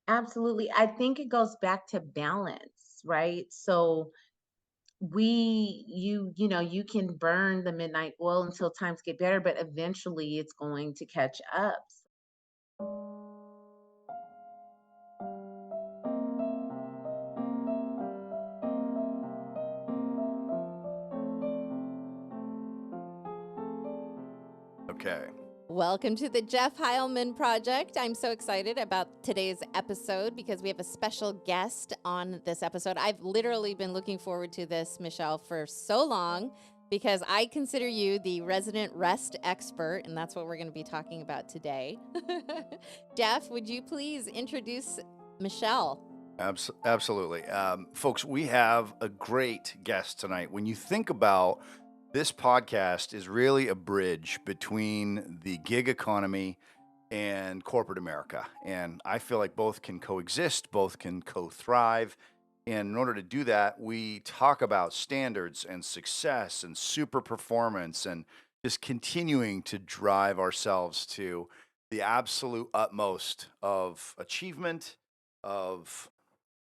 Absolutely. I think it goes back to balance, right? So you can burn the midnight oil until times get better, but eventually it's going to catch up. Okay. Welcome to the Jeff Heilman Project. I'm so excited about today's episode because we have a special guest on this episode. I've literally been looking forward to this, Michele, for so long because I consider you the resident rest expert, and that's what we're going to be talking about today. Jeff, would you please introduce Michele? Absolutely. Folks, we have a great guest tonight. When you think about this podcast is really a bridge between the gig economy and corporate America. And I feel like both can coexist, both can co-thrive. And in order to do that, we talk about standards and success and super performance and just continuing to drive ourselves to the absolute utmost of achievement, of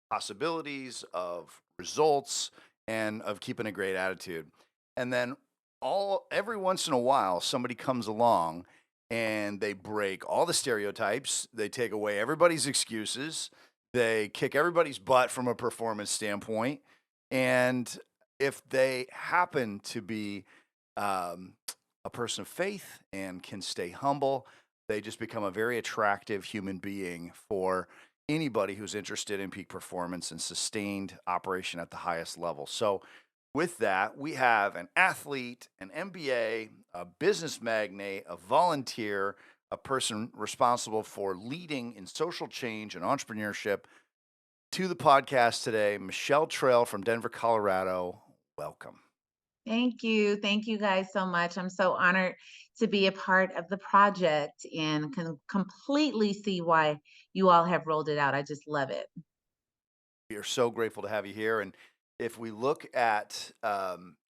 possibilities, of results, and of keeping a great attitude. And then every once in a while, somebody comes along and they break all the stereotypes, they take away everybody's excuses, they kick everybody's butt from a performance standpoint. And if they happen to be um, a person of faith and can stay humble, they just become a very attractive human being for anybody who's interested in peak performance and sustained operation at the highest level. So, with that, we have an athlete, an MBA, a business magnate, a volunteer, a person responsible for leading in social change and entrepreneurship to the podcast today, Michele Trail from Denver, Colorado. Welcome. Thank you. Thank you guys so much. I'm so honored to be a part of the project and can completely see why you all have rolled it out. I just love it. We are so grateful to have you here. And if we look at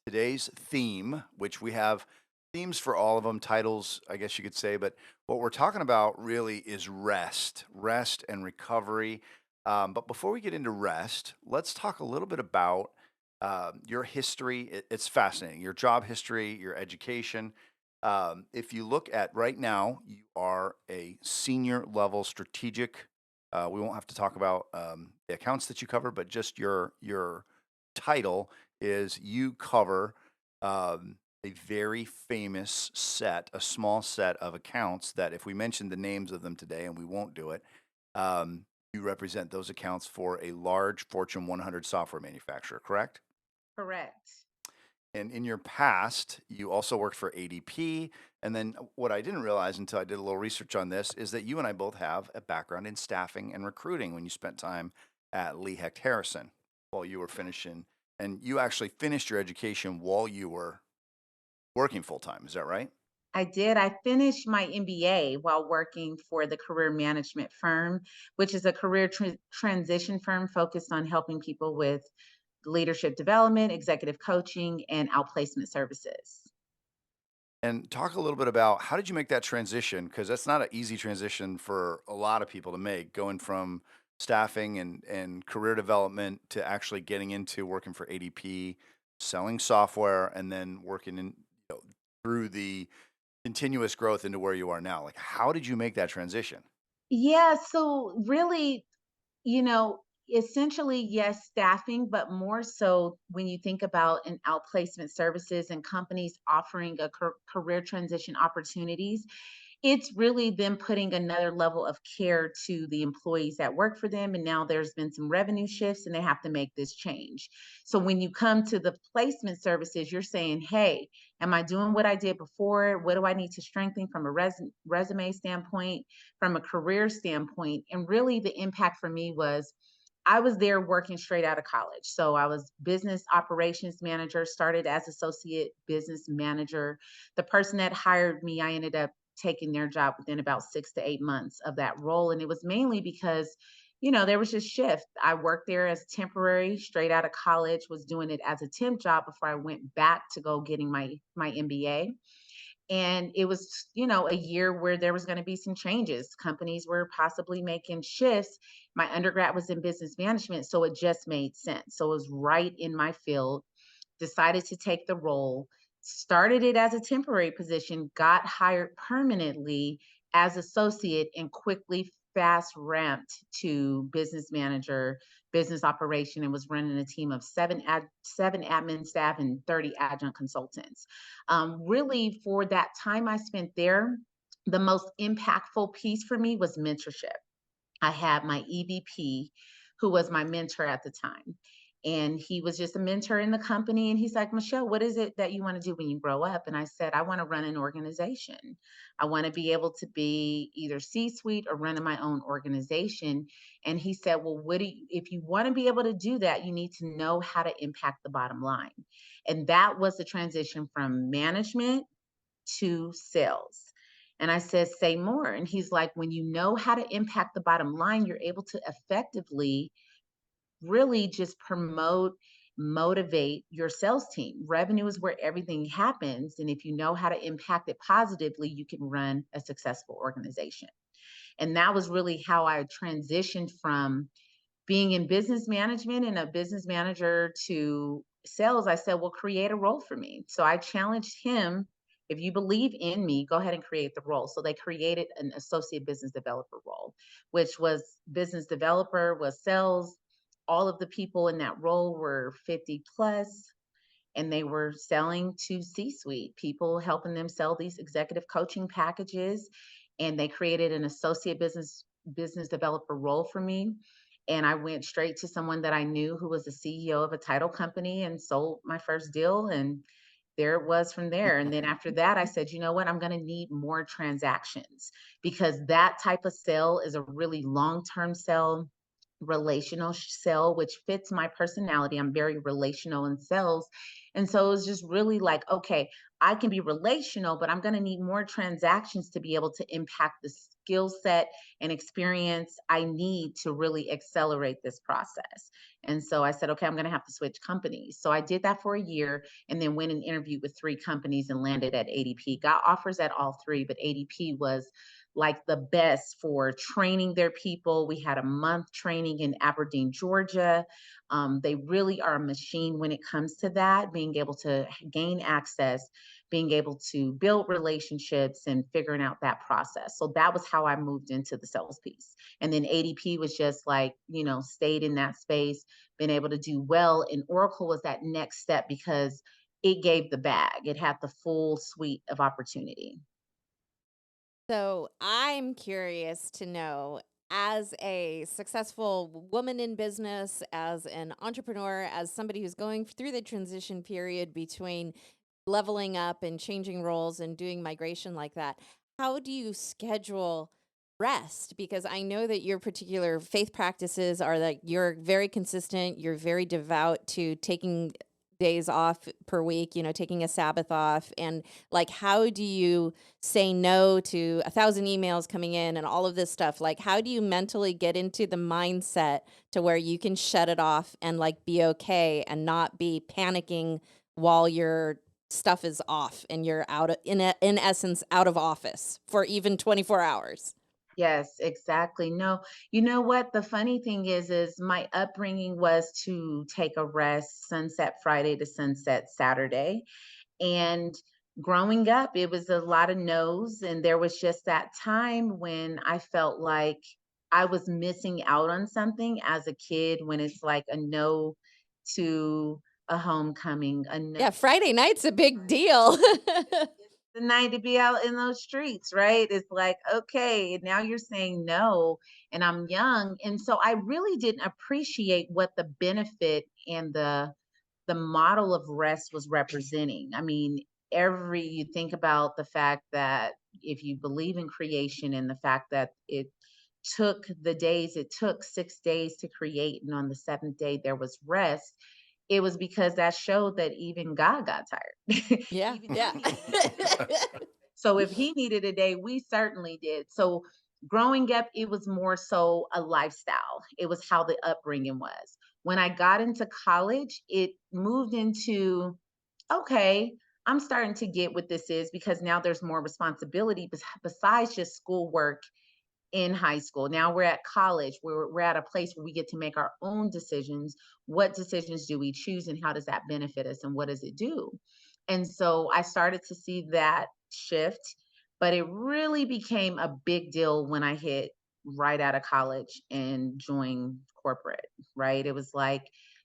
today's theme, which we have themes for all of them, titles, I guess you could say, but what we're talking about really is rest and recovery. But before we get into rest, let's talk a little bit about your history. It's fascinating, your job history, your education. If you look at right now, you are a senior level strategic. We won't have to talk about the accounts that you cover, but just your title is you cover a very famous set, a small set of accounts that if we mention the names of them today, and we won't do it, you represent those accounts for a large Fortune 100 software manufacturer, correct? Correct. And in your past, you also worked for ADP. And then what I didn't realize until I did a little research on this is that you and I both have a background in staffing and recruiting when you spent time at Lee Hecht Harrison while you were finishing. And you actually finished your education while you were working full time. Is that right? I did. I finished my MBA while working for the career management firm, which is a career transition firm focused on helping people with leadership development, executive coaching, and outplacement services. And talk a little bit about how did you make that transition? Because that's not an easy transition for a lot of people to make, going from staffing and career development to actually getting into working for ADP, selling software, and then working in through the continuous growth into where you are now. Like, how did you make that transition? Yeah, so really, essentially, yes, staffing, but more so when you think about an outplacement services and companies offering a career transition opportunities, it's really them putting another level of care to the employees that work for them. And now there's been some revenue shifts and they have to make this change. So when you come to the placement services, you're saying, hey, am I doing what I did before? What do I need to strengthen from a resume standpoint, from a career standpoint? And really, the impact for me was I was there working straight out of college. So I was business operations manager, started as associate business manager. The person that hired me, I ended up taking their job within about 6 to 8 months of that role. And it was mainly because, there was just shift. I worked there as temporary, straight out of college, was doing it as a temp job before I went back to go getting my MBA. And it was, a year where there was going to be some changes. Companies were possibly making shifts. My undergrad was in business management, so it just made sense. So it was right in my field. Decided to take the role, started it as a temporary position, got hired permanently as associate, and quickly fast ramped to business manager, business operation, and was running a team of seven admin staff and 30 adjunct consultants. Really, for that time I spent there, the most impactful piece for me was mentorship. I had my EVP, who was my mentor at the time. And he was just a mentor in the company. And he's like, Michelle, what is it that you want to do when you grow up? And I said, I want to run an organization. I want to be able to be either C suite or running my own organization. And he said, well, if you want to be able to do that, you need to know how to impact the bottom line. And that was the transition from management to sales. And I said, say more. And he's like, when you know how to impact the bottom line, you're able to effectively really just promote, motivate your sales team. Revenue is where everything happens. And if you know how to impact it positively, you can run a successful organization. And that was really how I transitioned from being in business management and a business manager to sales. I said, well, create a role for me. So I challenged him. If you believe in me, go ahead and create the role. So they created an associate business developer role, which was business developer, was sales. All of the people in that role were 50 plus, and they were selling to C-suite people, helping them sell these executive coaching packages. And they created an associate business developer role for me. And I went straight to someone that I knew who was the CEO of a title company and sold my first deal. And there it was from there. And then after that, I said, you know what? I'm going to need more transactions, because that type of sale is a really long-term sale, relational sell, which fits my personality. I'm very relational in sales. And so it was just really like, okay, I can be relational, but I'm going to need more transactions to be able to impact the skill set and experience I need to really accelerate this process. And so I said, okay, I'm going to have to switch companies. So I did that for a year, and then went and interviewed with 3 companies and landed at ADP. Got offers at all 3, but ADP was like the best for training their people. We had a month training in Aberdeen, Georgia. They really are a machine when it comes to that, being able to gain access, being able to build relationships, and figuring out that process. So that was how I moved into the sales piece. And then ADP was just like, stayed in that space, been able to do well. And Oracle was that next step because it gave the bag, it had the full suite of opportunity. So I'm curious to know, as a successful woman in business, as an entrepreneur, as somebody who's going through the transition period between leveling up and changing roles and doing migration like that, how do you schedule rest? Because I know that your particular faith practices are that you're very consistent, you're very devout to taking days off per week, taking a Sabbath off. And like, how do you say no to 1,000 emails coming in and all of this stuff? Like, how do you mentally get into the mindset to where you can shut it off and like be okay and not be panicking while your stuff is off and you're in essence out of office for even 24 hours? Yes, exactly. No, you know what? The funny thing is my upbringing was to take a rest sunset Friday to sunset Saturday. And growing up, it was a lot of no's. And there was just that time when I felt like I was missing out on something as a kid, when it's like a no to a homecoming, a no. Yeah, Friday night's a big deal. The night to be out in those streets, right? It's like, okay, now you're saying no, and I'm young. And so I really didn't appreciate what the benefit and the model of rest was representing. I mean, you think about the fact that if you believe in creation and the fact that it took 6 days to create, and on the seventh day there was rest, it was because that showed that even God got tired. Yeah, Even yeah. he needed. So if he needed a day, we certainly did. So growing up, it was more so a lifestyle. It was how the upbringing was. When I got into college, it moved into, okay, I'm starting to get what this is because now there's more responsibility besides just schoolwork in high school. Now we're at college. We're at a place where we get to make our own decisions. What decisions do we choose and how does that benefit us and what does it do? And so I started to see that shift, but it really became a big deal when I hit right out of college and joined corporate, right? It was like,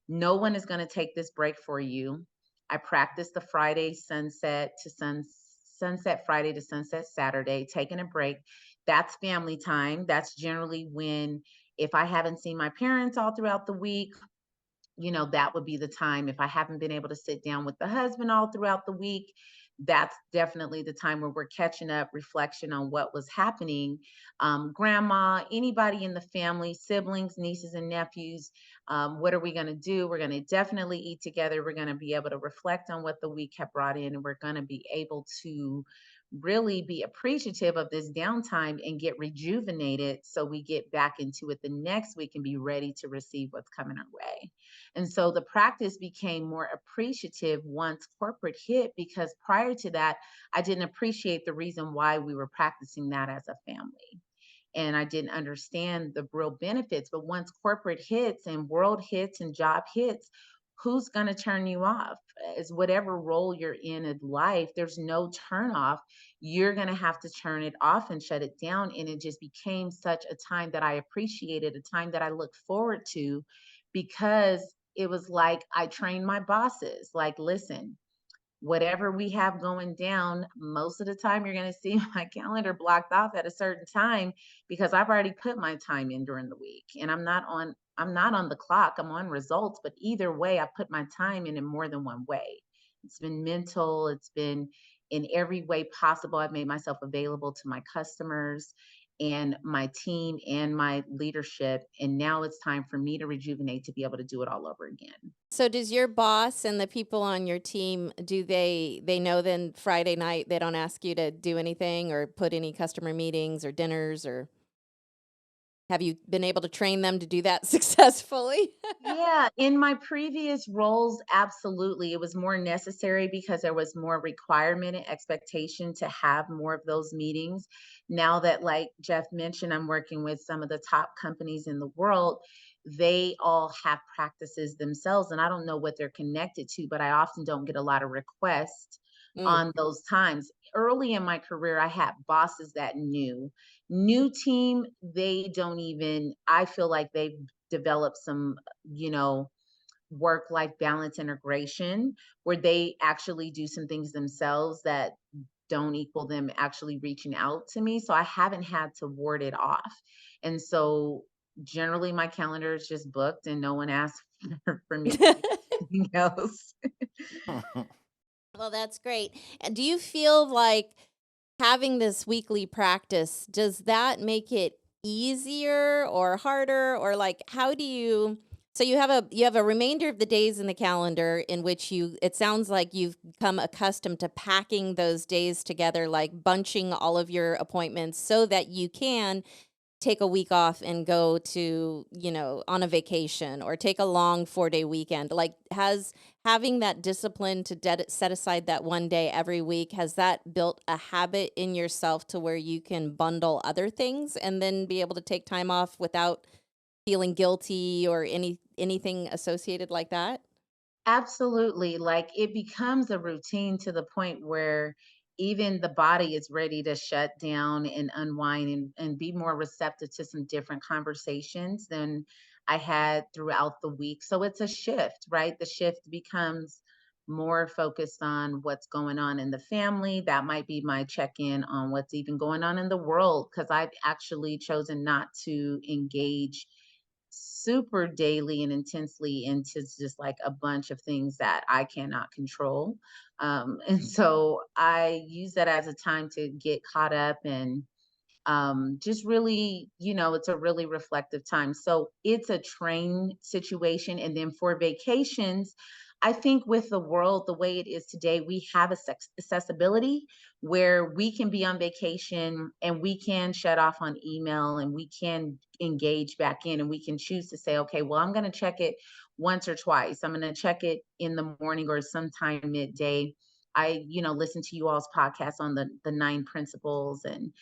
no one is going to take this break for you. I practiced the Friday sunset Friday to sunset Saturday, taking a break. That's family time. That's generally when, if I haven't seen my parents all throughout the week, that would be the time. If I haven't been able to sit down with the husband all throughout the week, that's definitely the time where we're catching up, reflection on what was happening. Grandma, anybody in the family, siblings, nieces, and nephews, what are we going to do? We're going to definitely eat together. We're going to be able to reflect on what the week have brought in, and we're going to be able to really be appreciative of this downtime and get rejuvenated so we get back into it the next week and be ready to receive what's coming our way. And so the practice became more appreciative once corporate hit, because prior to that, I didn't appreciate the reason why we were practicing that as a family. And I didn't understand the real benefits. But once corporate hits and world hits and job hits, who's going to turn you off? Is whatever role you're in life, there's no turn off. You're going to have to turn it off and shut it down. And it just became such a time that I appreciated, a time that I looked forward to, because it was like I trained my bosses, like, listen, whatever we have going down, most of the time you're going to see my calendar blocked off at a certain time because I've already put my time in during the week, and I'm not on the clock, I'm on results, but either way I put my time in more than one way. It's been mental, it's been in every way possible. I've made myself available to my customers and my team and my leadership, and now it's time for me to rejuvenate to be able to do it all over again. So does your boss and the people on your team, do they know then Friday night they don't ask you to do anything or put any customer meetings or dinners, or have you been able to train them to do that successfully? Yeah, in my previous roles, absolutely. It was more necessary because there was more requirement and expectation to have more of those meetings. Now that, like Jeff mentioned, I'm working with some of the top companies in the world, they all have practices themselves. And I don't know what they're connected to, but I often don't get a lot of requests Mm. on those times. Early in my career, I had bosses that knew. New team, they don't even, I feel like they've developed some, you know, work life balance integration where they actually do some things themselves that don't equal them actually reaching out to me. So I haven't had to ward it off. And so generally my calendar is just booked and no one asks for me to do anything else. Well, that's great. And do you feel like having this weekly practice, does that make it easier or harder, or like how do you, so you have a remainder of the days in the calendar in which you, it sounds like you've become accustomed to packing those days together, like bunching all of your appointments so that you can take a week off and go to, on a vacation or take a long 4-day weekend. Like, has having that discipline to set aside that one day every week, has that built a habit in yourself to where you can bundle other things and then be able to take time off without feeling guilty or anything associated like that? Absolutely. Like, it becomes a routine to the point where even the body is ready to shut down and unwind and be more receptive to some different conversations than I had throughout the week. So it's a shift, right? The shift becomes more focused on what's going on in the family. That might be my check in on what's even going on in the world, because I've actually chosen not to engage super daily and intensely into just like a bunch of things that I cannot control. And so I use that as a time to get caught up and just really, it's a really reflective time. So it's a train situation. And then for vacations, I think with the world the way it is today, we have a accessibility where we can be on vacation and we can shut off on email and we can engage back in, and we can choose to say, okay, well, I'm going to check it once or twice. I'm going to check it in the morning or sometime midday I, listen to you all's podcast on the 9 principles. And,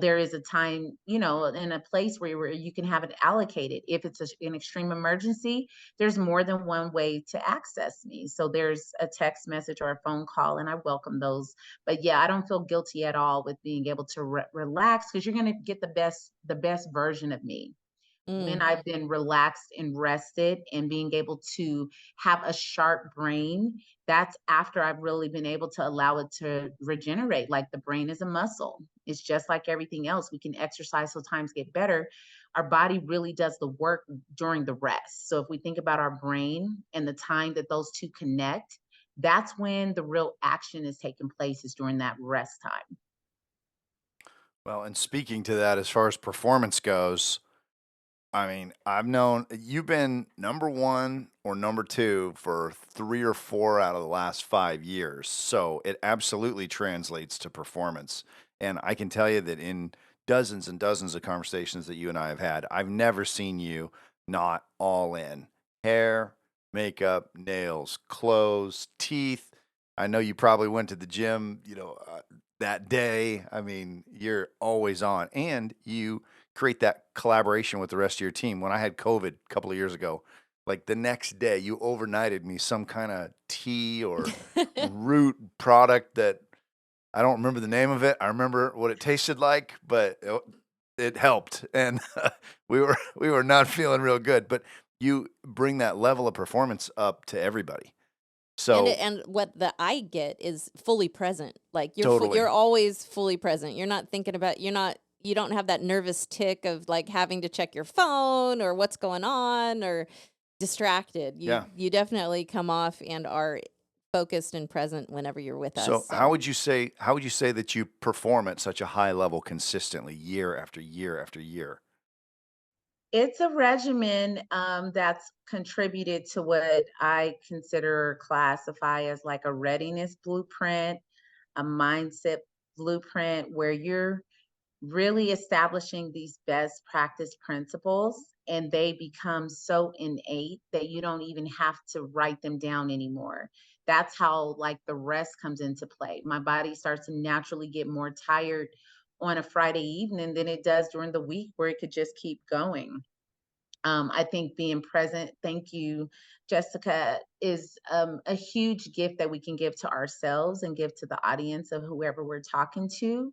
there is a time, in a place where you can have it allocated. If it's an extreme emergency, there's more than one way to access me. So there's a text message or a phone call, and I welcome those. But yeah, I don't feel guilty at all with being able to relax, because you're going to get the best version of me when Mm. I've been relaxed and rested and being able to have a sharp brain. That's after I've really been able to allow it to regenerate. Like, the brain is a muscle. It's just like everything else. We can exercise so times get better. Our body really does the work during the rest. So if we think about our brain and the time that those two connect, that's when the real action is taking place, is during that rest time. Well, and speaking to that, as far as performance goes, I mean, I've known you've been number one or number two for 3 or 4 out of the last 5 years. So it absolutely translates to performance. And I can tell you that in dozens and dozens of conversations that you and I have had, I've never seen you not all in. Hair, makeup, nails, clothes, teeth. I know you probably went to the gym, that day. I mean, you're always on. And you create that collaboration with the rest of your team. When I had COVID a couple of years ago, like the next day, you overnighted me some kind of tea or root product that I don't remember the name of it. I remember what it tasted like, but it helped, and we were not feeling real good. But you bring that level of performance up to everybody. So And what the I get is fully present. Like totally, you're always fully present. You're not thinking about you don't have that nervous tick of like having to check your phone or what's going on or distracted. yeah. You definitely come off and are focused and present whenever you're with us. So So how would you say that you perform at such a high level consistently year after year after year? It's a regimen that's contributed to what I consider or classify as like a readiness blueprint, a mindset blueprint, where you're really establishing these best practice principles, and they become so innate that you don't even have to write them down anymore. That's how, like, the rest comes into play. My body starts to naturally get more tired on a Friday evening than it does during the week, where it could just keep going. I think being present, thank you, Jessica, is a huge gift that we can give to ourselves and give to the audience of whoever we're talking to,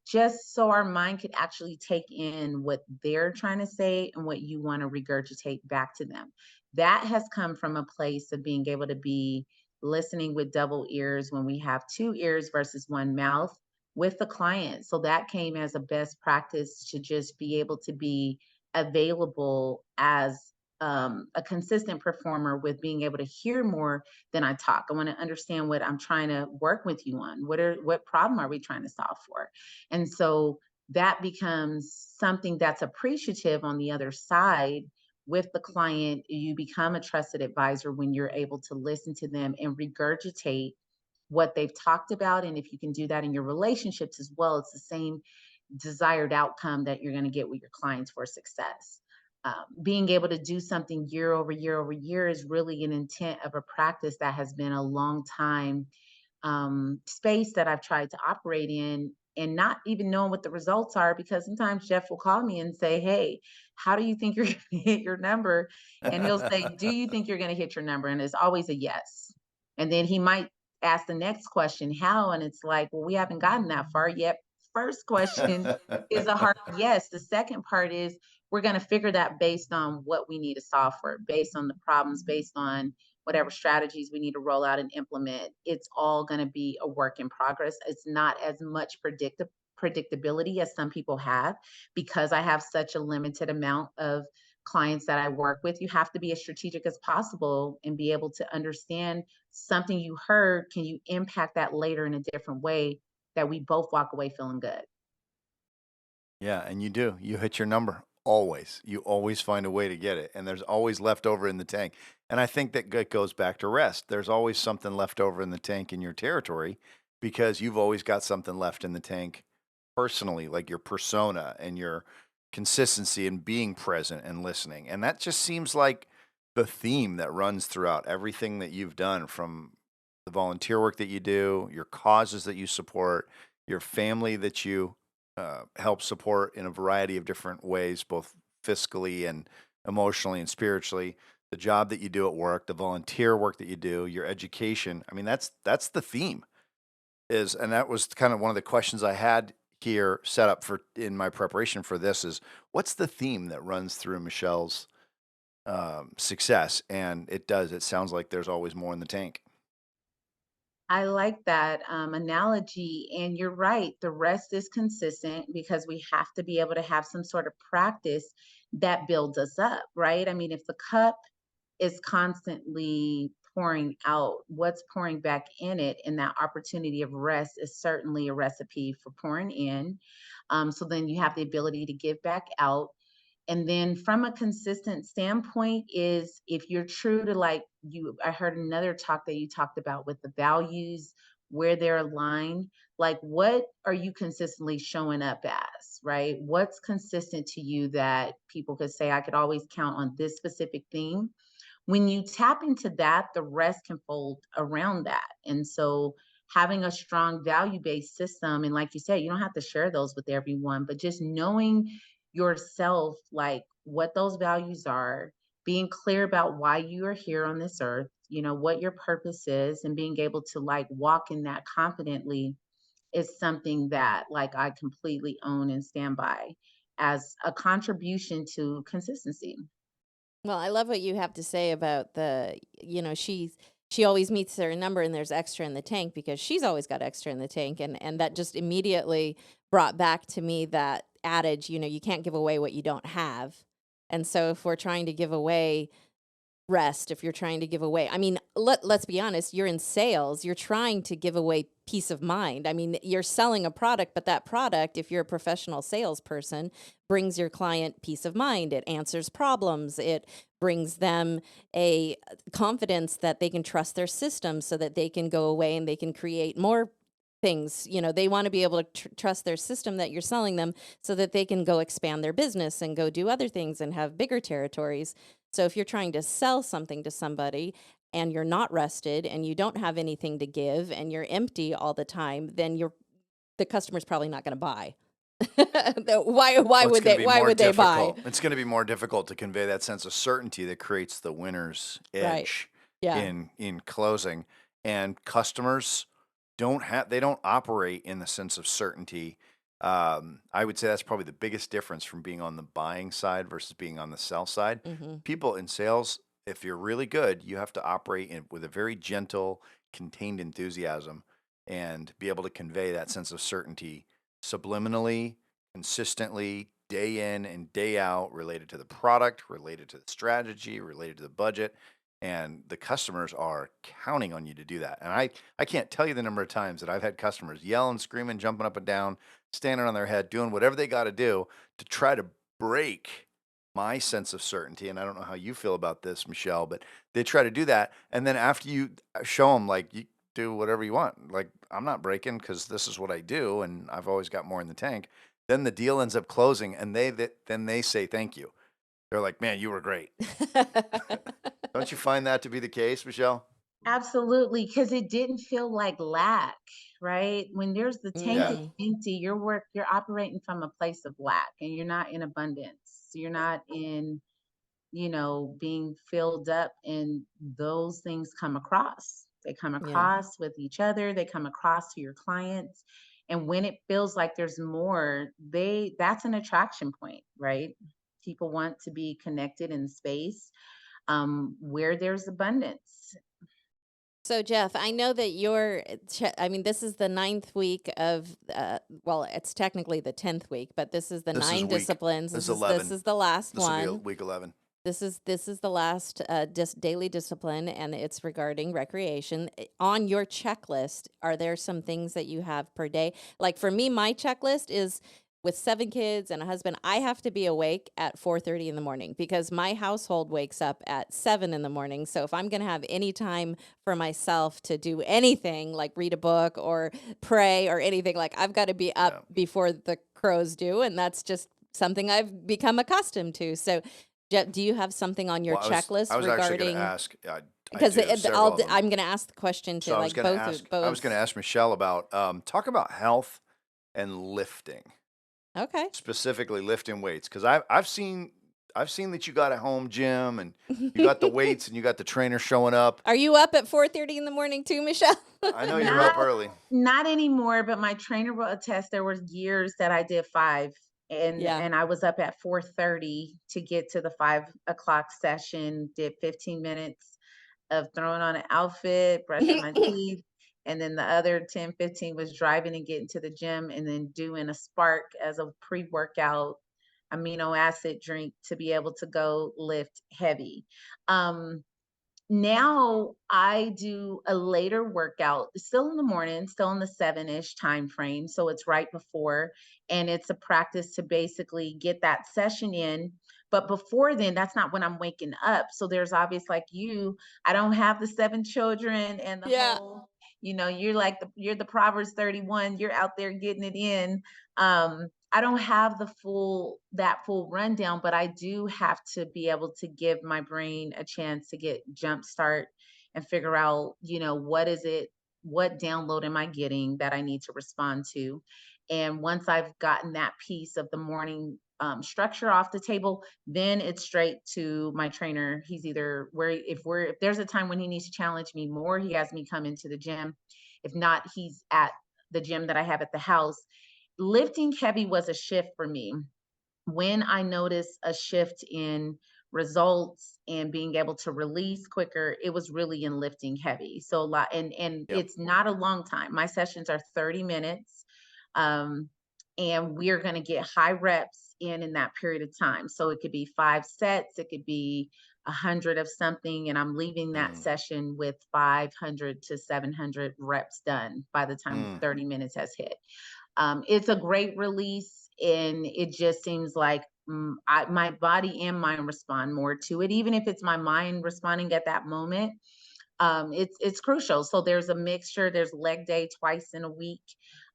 just so our mind could actually take in what they're trying to say and what you want to regurgitate back to them. That has come from a place of being able to be listening with double ears when we have two ears versus one mouth with the client. So that came as a best practice, to just be able to be available as a consistent performer, with being able to hear more than I talk. I want to understand what I'm trying to work with you on. What problem are we trying to solve for? And so that becomes something that's appreciative on the other side with the client. You become a trusted advisor when you're able to listen to them and regurgitate what they've talked about. And if you can do that in your relationships as well, it's the same desired outcome that you're going to get with your clients for success. Being able to do something year over year over year is really an intent of a practice that has been a long time space that I've tried to operate in, and not even knowing what the results are, because sometimes Jeff will call me and say, "Hey, how do you think you're going to hit your number?" And he'll say, "Do you think you're going to hit your number?" And it's always a yes. And then he might ask the next question, "How?" And it's like, "Well, we haven't gotten that far yet." First question is a hard yes. The second part is, we're going to figure that based on what we need to solve for, based on the problems, based on whatever strategies we need to roll out and implement. It's all going to be a work in progress. It's not as much predictability as some people have, because I have such a limited amount of clients that I work with. You have to be as strategic as possible and be able to understand something you heard. Can you impact that later in a different way, that we both walk away feeling good? Yeah, and you do. You hit your number always. You always find a way to get it, and there's always leftover in the tank. And I think that goes back to rest. There's always something left over in the tank in your territory, because you've always got something left in the tank personally, like your persona and your consistency and being present and listening. And that just seems like the theme that runs throughout everything that you've done, from the volunteer work that you do, your causes that you support, your family that you help support in a variety of different ways, both fiscally and emotionally and spiritually, the job that you do at work, the volunteer work that you do, your education. I mean, that's the theme is, and that was kind of one of the questions I had here set up for in my preparation for this is what's the theme that runs through Michelle's success? And it sounds like there's always more in the tank. I like that analogy. And you're right, the rest is consistent because we have to be able to have some sort of practice that builds us up, right? I mean, if the cup is constantly pouring out, what's pouring back in it, and that opportunity of rest is certainly a recipe for pouring in. So then you have the ability to give back out. And then from a consistent standpoint is if you're true to like you, I heard another talk that you talked about with the values, where they're aligned, like what are you consistently showing up as, right? What's consistent to you that people could say, I could always count on this specific thing. When you tap into that, the rest can fold around that. And so having a strong value-based system, and like you said, you don't have to share those with everyone, but just knowing yourself, like what those values are, being clear about why you are here on this earth, what your purpose is, and being able to like walk in that confidently is something that like I completely own and stand by as a contribution to consistency. Well, I love what you have to say about she always meets her number and there's extra in the tank because she's always got extra in the tank, and that just immediately brought back to me that adage, you can't give away what you don't have. And so if we're trying to give away rest, if you're trying to give away, I mean, let's be honest, you're in sales, you're trying to give away peace of mind. I mean, you're selling a product, but that product, if you're a professional salesperson, brings your client peace of mind. It answers problems. It brings them a confidence that they can trust their system so that they can go away and they can create more things. They want to be able to trust their system that you're selling them so that they can go expand their business and go do other things and have bigger territories. So if you're trying to sell something to somebody and you're not rested and you don't have anything to give and you're empty all the time, then the customer's probably not going to buy. Why Well, it's would going to they be why more would they buy? difficult. It's going to be more difficult to convey that sense of certainty that creates the winner's Right. edge Yeah. in closing. And customers they don't operate in the sense of certainty. I would say that's probably the biggest difference from being on the buying side versus being on the sell side. Mhm. People in sales, if you're really good, you have to operate with a very gentle, contained enthusiasm and be able to convey that sense of certainty subliminally, consistently, day in and day out, related to the product, related to the strategy, related to the budget. And the customers are counting on you to do that. And I can't tell you the number of times that I've had customers yelling, screaming, jumping up and down, standing on their head, doing whatever they got to do to try to break my sense of certainty. And I don't know how you feel about this, Michelle, but they try to do that. And then after you show them, like, you do whatever you want, like, I'm not breaking because this is what I do. And I've always got more in the tank. Then the deal ends up closing and then they say, thank you. They're like, man, you were great. Don't you find that to be the case, Michelle? Absolutely, because it didn't feel like lack, right? When there's the tank Yeah. is Mhm. empty, you're operating from a place of lack and you're not in abundance. You're not in, being filled up, and those things come across. They come Yeah. across with each other, they come across to your clients. And when it feels like there's more, that's an attraction point, right? People want to be connected in space where there's abundance. So Jeff, I know that I mean, this is the ninth week of, well, it's technically the 10th week, but this is the This is nine week. disciplines. This is This 11. is the last This will be one. week 11. This is the last daily discipline, and it's regarding recreation. On your checklist, are there some things that you have per day? Like for me, my checklist is with 7 kids and a husband. I have to be awake at 4:30 in the morning because my household wakes up at 7 in the morning. So if I'm going to have any time for myself to do anything, like read a book or pray or anything, like I've got to be up Yeah. before the crows do, and that's just something I've become accustomed to. So do you have something on your Well, I checklist was actually going to regarding? ask, I Because do several of them. I'm going to ask the question So to like I was going to both. ask Michelle about talk about health and lifting, Okay. specifically lifting weights, because I've seen that you got a home gym and you got the weights and you got the trainer showing up. Are you up at 4:30 in the morning too, Michelle? I know you're Not up early. not anymore, but my trainer will attest there were years that I did 5 Yeah. and I was up at 4:30 to get to the 5 o'clock session, did 15 minutes of throwing on an outfit, brushing my teeth, and then the other 10, 15 was driving and getting to the gym and then doing a Spark as a pre-workout amino acid drink to be able to go lift heavy. Um, Now I do a later workout, still in the morning, still in the 7-ish time frame. So it's right before, and it's a practice to basically get that session in. But before then, that's not when I'm waking up. So there's obvious like you, I don't have the 7 children and the Yeah. whole, you're like you're the Proverbs 31, you're out there getting it in. I don't have that full rundown, but I do have to be able to give my brain a chance to get jump start and figure out, what download am I getting that I need to respond to. And once I've gotten that piece of the morning structure off the table, then it's straight to my trainer. He's either if there's a time when he needs to challenge me more, he has me come into the gym. If not, he's at the gym that I have at the house. Lifting heavy was a shift for me. When I noticed a shift in results and being able to release quicker, it was really in lifting heavy. So a lot, and Yep. it's not a long time. My sessions are 30 minutes. Um, and we're going to get high reps in that period of time. So it could be 5 sets, it could be 100 of something, and I'm leaving that Mm, session with 500 to 700 reps done by the time mm, 30 minutes has hit. It's a great release, and it just seems like my body and mind respond more to it, even if it's my mind responding at that moment. It's crucial. So there's a mixture. There's leg day twice in a week.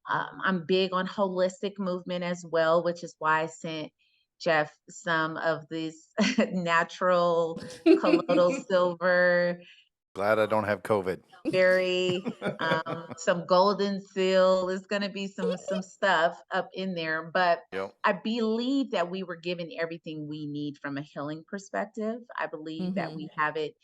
I'm big on holistic movement as well, which is why I sent Jeff some of these natural colloidal silver, glad I don't have COVID. berry, some golden seal. There's going to be some stuff up in there, but Yep. I believe that we were given everything we need from a healing perspective. I believe that Hmm. we have it.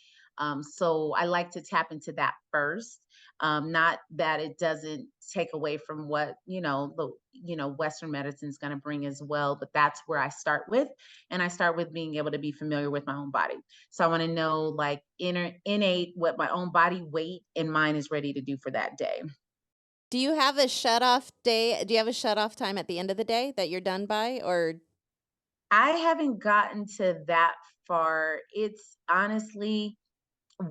So I like to tap into that first. Not that it doesn't take away from what Western medicine is going to bring as well, but that's where I start with, and I start with being able to be familiar with my own body. So I want to know like innate what my own body weight and mind is ready to do for that day. Do you have a shut off day? Do you have a shut off time at the end of the day that you're done by? Or I haven't gotten to that far. It's honestly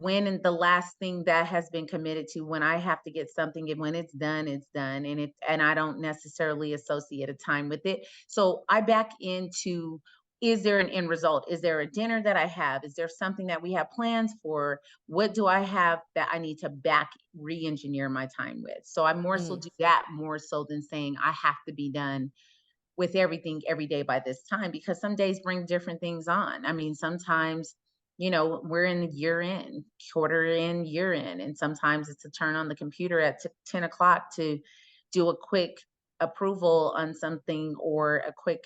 when the last thing that has been committed to, when I have to get something, and when it's done, it's done. And I don't necessarily associate a time with it. So I back into, is there an end result? Is there a dinner that I have? Is there something that we have plans for? What do I have that I need to back re-engineer my time with? So I more so mm, do that more so than saying I have to be done with everything every day by this time, because some days bring different things on. I mean, sometimes, we're in year end, quarter in, year in, and sometimes it's to turn on the computer at 10 o'clock to do a quick approval on something, or a quick,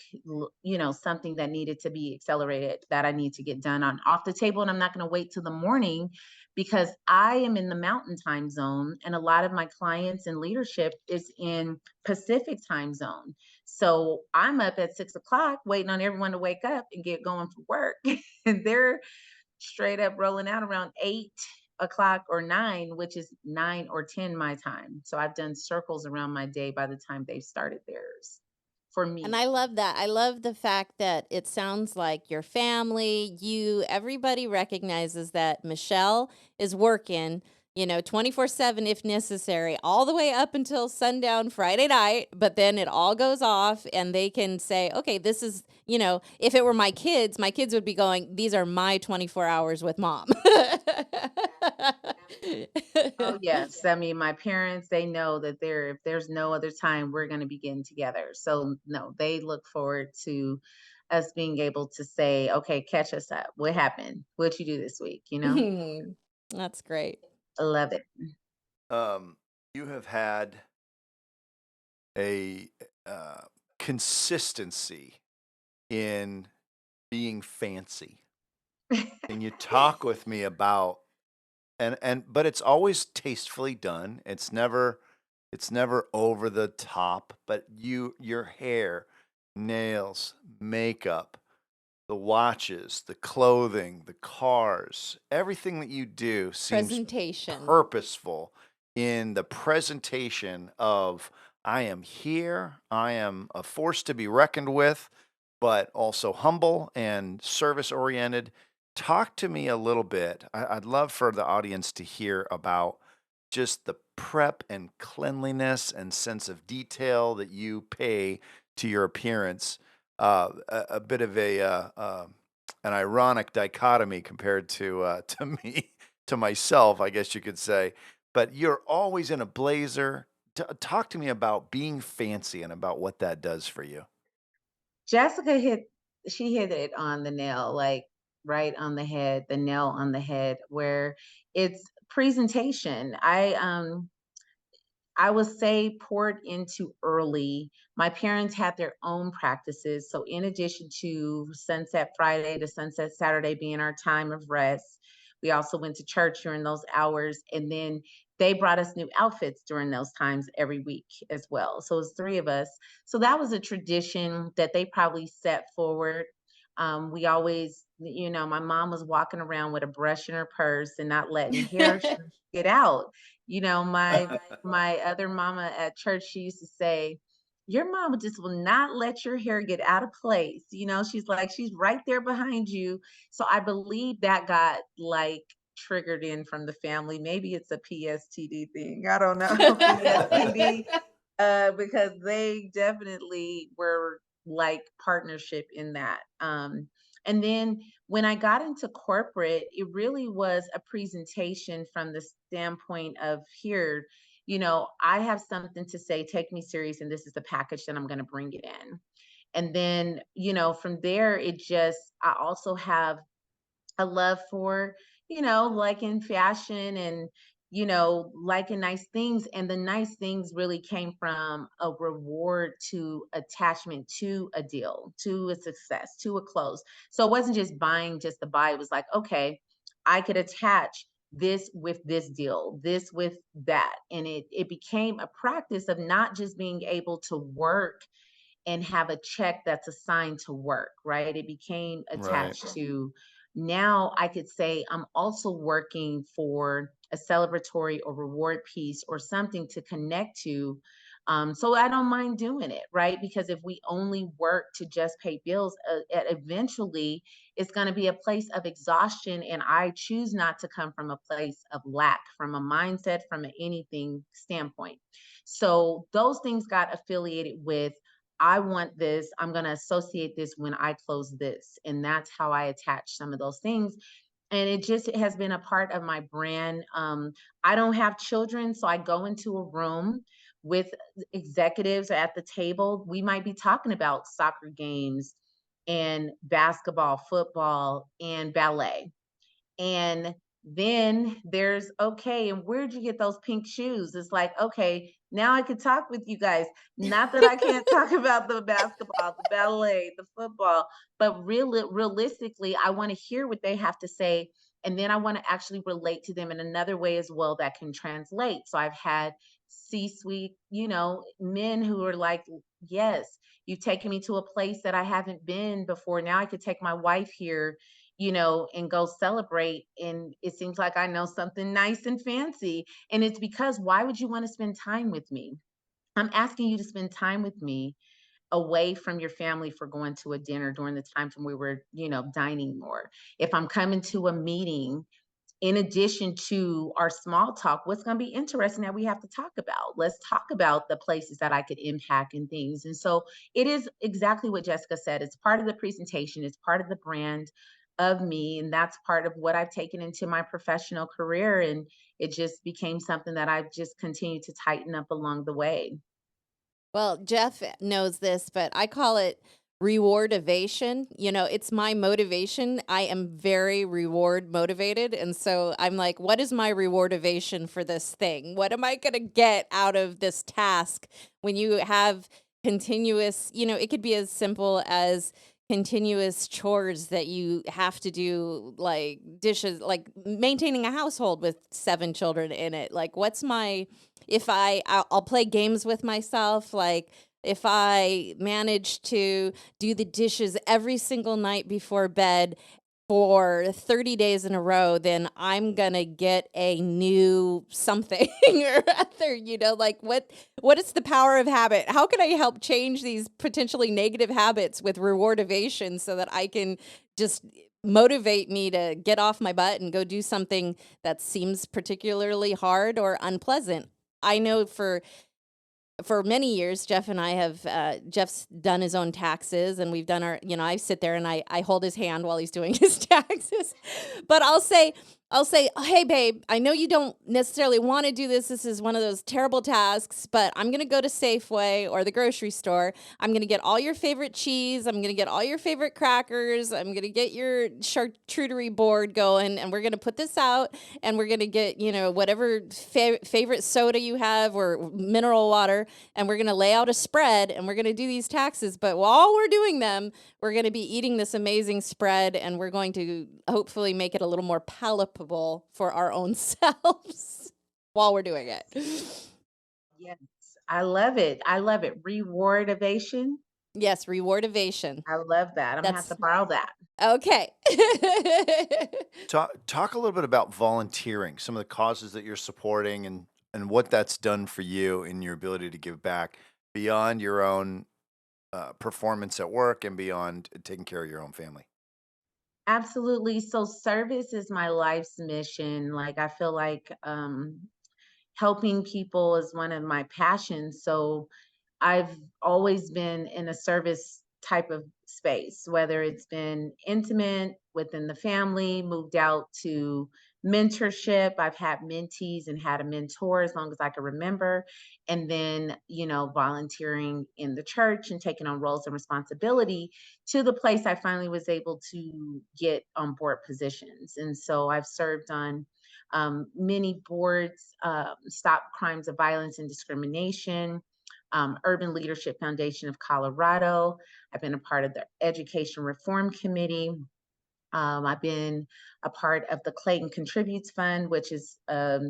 something that needed to be accelerated that I need to get done on off the table. And I'm not going to wait till the morning, because I am in the mountain time zone and a lot of my clients and leadership is in Pacific time zone. So I'm up at 6 o'clock waiting on everyone to wake up and get going for work. And they're straight up rolling out around 8 o'clock or 9, which is 9 or 10 my time. So I've done circles around my day by the time they've started theirs for and me. I love that. I love the fact that it sounds like your family, everybody recognizes that Michelle is working, 24/7 if necessary, all the way up until sundown Friday night, but then it all goes off and they can say, okay, this is, if it were my kids would be going, these are my 24 hours with mom. Oh yes. I mean, my parents, they know that if there's no other time, we're going to be getting together. So no, they look forward to us being able to say, okay, catch us up. What happened? What you do this week? That's great. I love it. Um, you have had a consistency in being fancy. Can you talk with me about and but it's always tastefully done. It's never over the top, but your hair, nails, makeup, the watches, the clothing, the cars, everything that you do seems Presentation. purposeful in the presentation of I am here, I am a force to be reckoned with, but also humble and service oriented. Talk to me a little bit. I'd love for the audience to hear about just the prep and cleanliness and sense of detail that you pay to your appearance. A bit of an ironic dichotomy compared to me to myself, I guess you could say. But you're always in a blazer. Talk to me about being fancy and about what that does for you. Jessica hit it on the nail, like right on the head, the nail on the head, where it's presentation. I would say poured into early. My parents had their own practices. So, in addition to Sunset Friday to Sunset Saturday being our time of rest, we also went to church during those hours. And then they brought us new outfits during those times every week as well. So, it was three of us. So, that was a tradition that they probably set forward. We always, my mom was walking around with a brush in her purse and not letting hair get out. My other mama at church, she used to say, "Your mama just will not let your hair get out of place." She's like, she's right there behind you. So I believe that got like triggered in from the family. Maybe it's a PSTD thing. I don't know. PSTD, because they definitely were like partnership in that. And then when I got into corporate, it really was a presentation from the standpoint of here, I have something to say, take me serious, and this is the package that I'm going to bring it in. And then, from there, I also have a love for, like in fashion and, liking nice things. And the nice things really came from a reward to attachment to a deal, to a success, to a close. So it wasn't just buying just to buy. It was like, okay, I could attach this with this deal, this with that. And it became a practice of not just being able to work and have a check that's assigned to work, right? It became Right. attached to now I could say I'm also working for a celebratory or reward piece or something to connect to. So I don't mind doing it, right? Because if we only work to just pay bills, eventually it's going to be a place of exhaustion. And I choose not to come from a place of lack, from a mindset, from an anything standpoint. So those things got affiliated with I want this. I'm going to associate this when I close this. And that's how I attach some of those things. And it has been a part of my brand. I don't have children, so I go into a room with executives at the table. We might be talking about soccer games and basketball, football, and ballet. And then there's, okay, and where'd you get those pink shoes? It's like, okay, now I could talk with you guys. Not that I can't talk about the basketball, the ballet, the football, but realistically, I want to hear what they have to say. And then I want to actually relate to them in another way as well that can translate. So I've had C-suite, men who are like, yes, you've taken me to a place that I haven't been before. Now I could take my wife here, and go celebrate. And it seems like I know something nice and fancy. And it's because why would you want to spend time with me? I'm asking you to spend time with me away from your family for going to a dinner during the times when we were, dining more. If I'm coming to a meeting, in addition to our small talk, what's going to be interesting that we have to talk about? Let's talk about the places that I could impact and things. And so it is exactly what Jessica said. It's part of the presentation, it's part of the brand of me. And that's part of what I've taken into my professional career. And it just became something that I've just continued to tighten up along the way. Well, Jeff knows this, but I call it Rewardivation, it's my motivation. I am very reward motivated. And so I'm like, what is my rewardivation for this thing? What am I going to get out of this task when you have continuous, it could be as simple as continuous chores that you have to do, like dishes, like maintaining a household with 7 children in it. Like, what's my, if I'll play games with myself, like, if I manage to do the dishes every single night before bed for 30 days in a row, then I'm gonna get a new something or other, like what is the power of habit? How can I help change these potentially negative habits with rewardivation so that I can just motivate me to get off my butt and go do something that seems particularly hard or unpleasant? I know for many years, Jeff and I have, Jeff's done his own taxes, and we've done I sit there and I hold his hand while he's doing his taxes. But I'll say, hey, babe, I know you don't necessarily want to do this. This is one of those terrible tasks, but I'm going to go to Safeway or the grocery store. I'm going to get all your favorite cheese. I'm going to get all your favorite crackers. I'm going to get your charcuterie board going, and we're going to put this out, and we're going to get, whatever favorite soda you have or mineral water, and we're going to lay out a spread, and we're going to do these taxes. But while we're doing them, we're going to be eating this amazing spread, and we're going to hopefully make it a little more palatable for our own selves while we're doing it. Yes, I love it. I love it. Rewardivation. Yes, rewardivation. I love that. I'm gonna have That's to borrow that. okay. Talk a little bit about volunteering, some of the causes that you're supporting, and what that's done for you in your ability to give back beyond your own performance at work and beyond taking care of your own family. Absolutely. So service is my life's mission. Like I feel like helping people is one of my passions. So I've always been in a service type of space, whether it's been intimate within the family, moved out to mentorship. I've had mentees and had a mentor as long as I can remember. And then, volunteering in the church and taking on roles and responsibility to the place I finally was able to get on board positions. And so I've served on many boards, Stop Crimes of Violence and Discrimination, Urban Leadership Foundation of Colorado. I've been a part of the Education Reform Committee. I've been a part of the Clayton Contributes Fund, which is a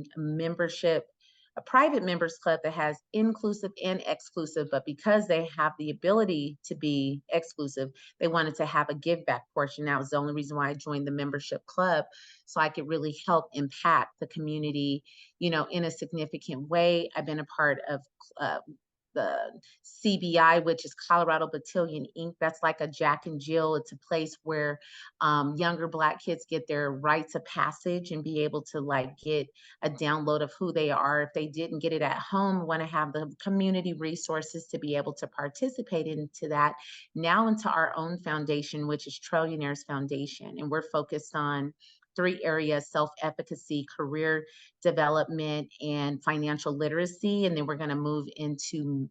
private members club that has inclusive and exclusive, but because they have the ability to be exclusive, they wanted to have a give back portion. That was the only reason why I joined the membership club, so I could really help impact the community, in a significant way. I've been a part of the CBI, which is Colorado Battalion Inc. That's like a Jack and Jill. It's a place where younger Black kids get their rites of passage and be able to like get a download of who they are. If they didn't get it at home, want to have the community resources to be able to participate into that. Now into our own foundation, which is Trillionaires Foundation. And we're focused on 3 areas: self-efficacy, career development, and financial literacy. And then we're going to move into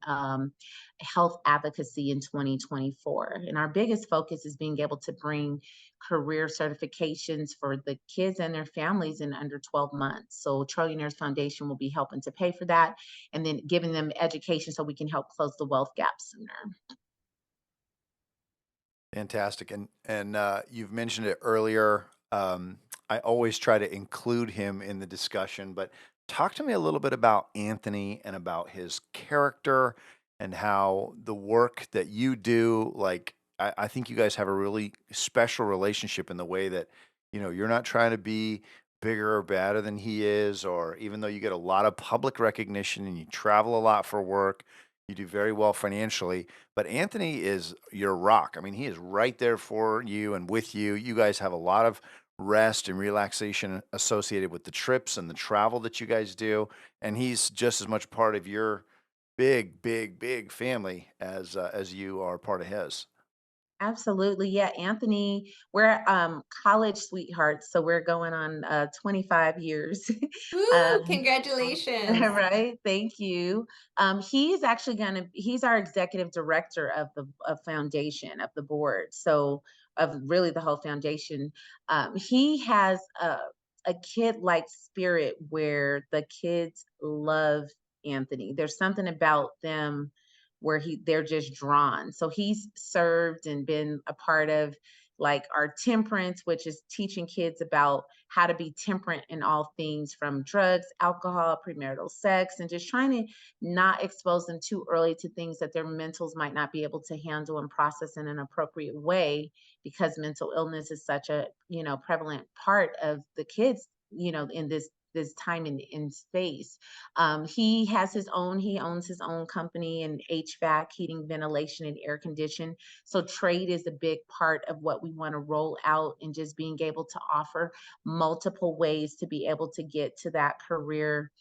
health advocacy in 2024. And our biggest focus is being able to bring career certifications for the kids and their families in under 12 months. So Trillionaires Foundation will be helping to pay for that and then giving them education so we can help close the wealth gap sooner. Fantastic. And you've mentioned it earlier. I always try to include him in the discussion, but talk to me a little bit about Anthony and about his character and how the work that you do, like I think you guys have a really special relationship in the way that, you're not trying to be bigger or badder than he is, or even though you get a lot of public recognition and you travel a lot for work, you do very well financially. But Anthony is your rock. I mean, he is right there for you and with you. You guys have a lot of rest and relaxation associated with the trips and the travel that you guys do. And he's just as much part of your big, big, big family as you are part of his. Absolutely. Yeah, Anthony, we're college sweethearts, so we're going on 25 years. Woo! um Congratulations. right, thank you. He's actually he's our executive director of the foundation of the board. So of really the whole foundation. He has a kid-like spirit where the kids love Anthony. There's something about them where they're just drawn. So he's served and been a part of like our temperance, which is teaching kids about how to be temperate in all things from drugs, alcohol, premarital sex, and just trying to not expose them too early to things that their mentals might not be able to handle and process in an appropriate way, because mental illness is such a, prevalent part of the kids, in this time in space. He owns his own company in HVAC, heating, ventilation, and air condition. So trade is a big part of what we want to roll out, and just being able to offer multiple ways to be able to get to that career.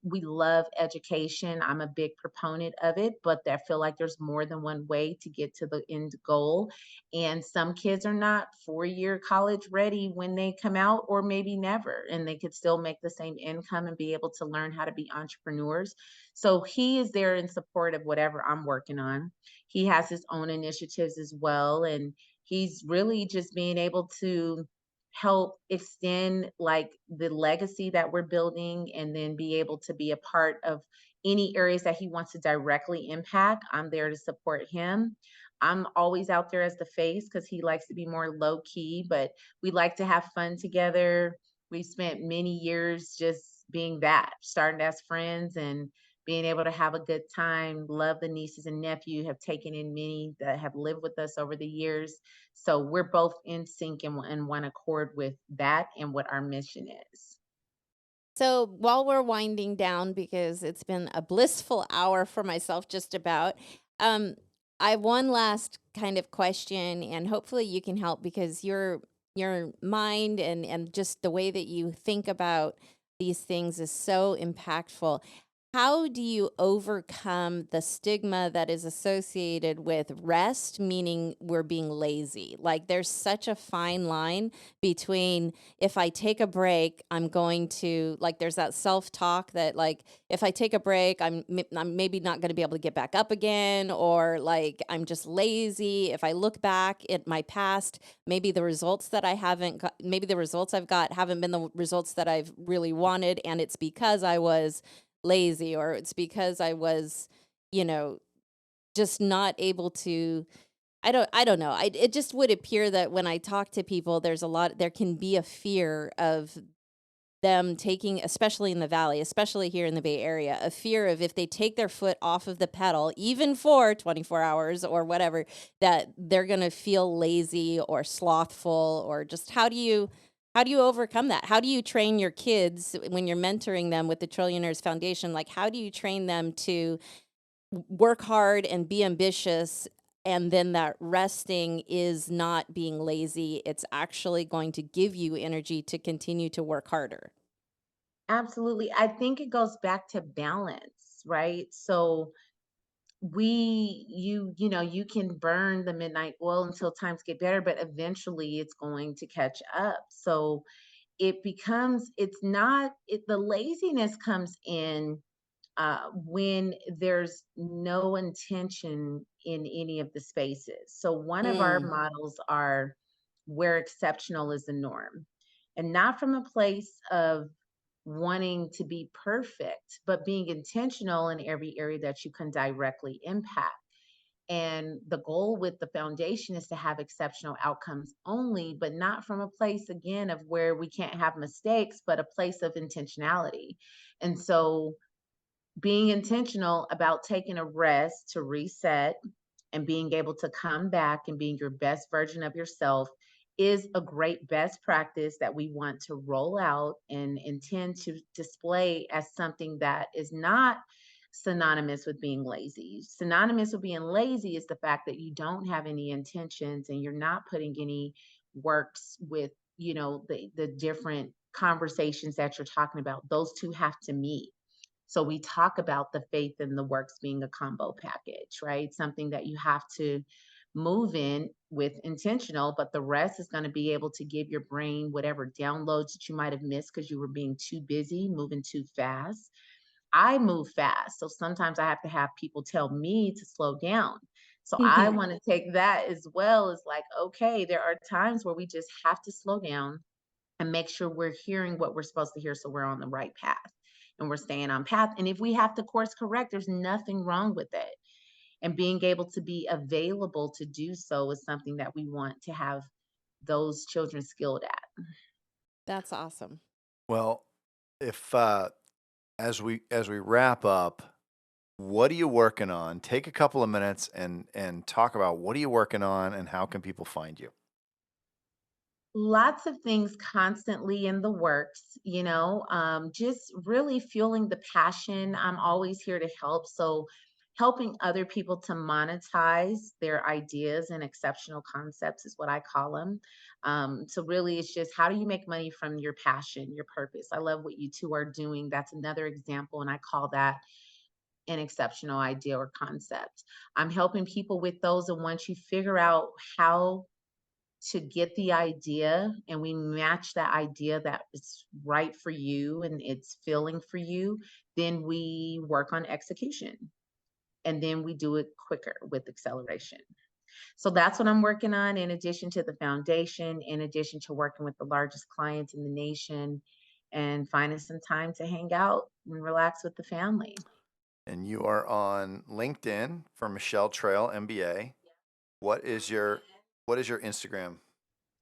We love education. I'm a big proponent of it, but I feel like there's more than one way to get to the end goal. And some kids are not 4-year college ready when they come out, or maybe never, and they could still make the same income and be able to learn how to be entrepreneurs. So he is there in support of whatever I'm working on. He has his own initiatives as well. And he's really just being able to help extend like the legacy that we're building, and then be able to be a part of any areas that he wants to directly impact. I'm there to support him. I'm always out there as the face because he likes to be more low key, but we like to have fun together. We spent many years just being that, starting as friends and being able to have a good time. Love the nieces and nephew, have taken in many that have lived with us over the years. So we're both in sync and in one accord with that and what our mission is. So while we're winding down, because it's been a blissful hour for myself, just about, um, I have one last kind of question, and hopefully you can help because your mind and just the way that you think about these things is so impactful. How do you overcome the stigma that is associated with rest, meaning we're being lazy? Like, there's such a fine line between if I take a break, I'm going to, like, there's that self talk that, like, if I take a break, I'm maybe not going to be able to get back up again, or like, I'm just lazy. If I look back at my past, maybe the results that I haven't got, maybe the results I've got haven't been the results that I've really wanted. And it's because I was lazy, or it's because I was, you know, just not able to. I don't know. It just would appear that when I talk to people, there can be a fear of them taking, especially in the valley, especially here in the Bay Area, a fear of if they take their foot off of the pedal, even for 24 hours or whatever, that they're going to feel lazy or slothful. Or just how do you overcome that? How do you train your kids when you're mentoring them with the Trillionaires Foundation? Like, how do you train them to work hard and be ambitious, and then that resting is not being lazy, it's actually going to give you energy to continue to work harder? Absolutely. I think it goes back to balance, right? So you can burn the midnight oil until times get better, but eventually it's going to catch up. So it's not, the laziness comes in when there's no intention in any of the spaces. So one of our Mm. models are where exceptional is the norm, and not from a place of wanting to be perfect, but being intentional in every area that you can directly impact. And the goal with the foundation is to have exceptional outcomes only, but not from a place, again, of where we can't have mistakes, but a place of intentionality. And so being intentional about taking a rest to reset and being able to come back and being your best version of yourself is a great best practice that we want to roll out and intend to display as something that is not synonymous with being lazy. Synonymous with being lazy is the fact that you don't have any intentions and you're not putting any works with, the different conversations that you're talking about. Those two have to meet. So we talk about the faith and the works being a combo package, right? Something that you have to moving with intentional, but the rest is going to be able to give your brain whatever downloads that you might have missed because you were being too busy, moving too fast. I move fast. So sometimes I have to have people tell me to slow down. So I want to take that as well as like, okay, there are times where we just have to slow down and make sure we're hearing what we're supposed to hear so we're on the right path and we're staying on path. And if we have to course correct, there's nothing wrong with it. And being able to be available to do so is something that we want to have those children skilled at. That's awesome. Well, if as we wrap up, what are you working on? Take a couple of minutes and talk about what are you working on and how can people find you? Lots of things constantly in the works, just really fueling the passion. I'm always here to help. So, helping other people to monetize their ideas and exceptional concepts is what I call them. So, really, it's just how do you make money from your passion, your purpose? I love what you two are doing. That's another example. And I call that an exceptional idea or concept. I'm helping people with those. And once you figure out how to get the idea and we match that idea that is right for you and it's filling for you, then we work on execution and then we do it quicker with acceleration. So that's what I'm working on in addition to the foundation, in addition to working with the largest clients in the nation and finding some time to hang out and relax with the family. And you are on LinkedIn for Michele Trail MBA. What is your Instagram?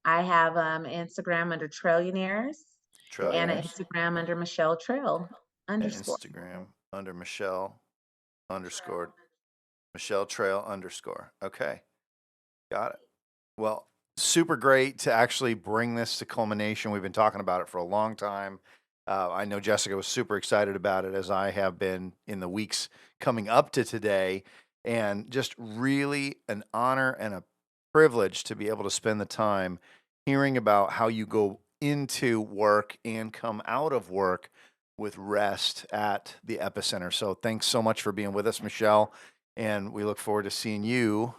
I have Instagram under Trillionaires and an Trillionaires. Instagram under Michelle Trail And underscore. Instagram under Michele underscore Michele Trail underscore. Okay. Got it. Well, super great to actually bring this to culmination. We've been talking about it for a long time. I know Jessica was super excited about it, as I have been in the weeks coming up to today. And just really an honor and a privilege to be able to spend the time hearing about how you go into work and come out of work with rest at the epicenter. So thanks so much for being with us, Michele. And we look forward to seeing you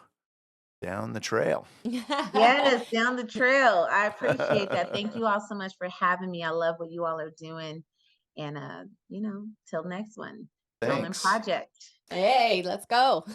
down the trail. Yes, down the trail. I appreciate that. Thank you all so much for having me. I love what you all are doing. And till next one. Tillman Thanks. Project. Hey, let's go.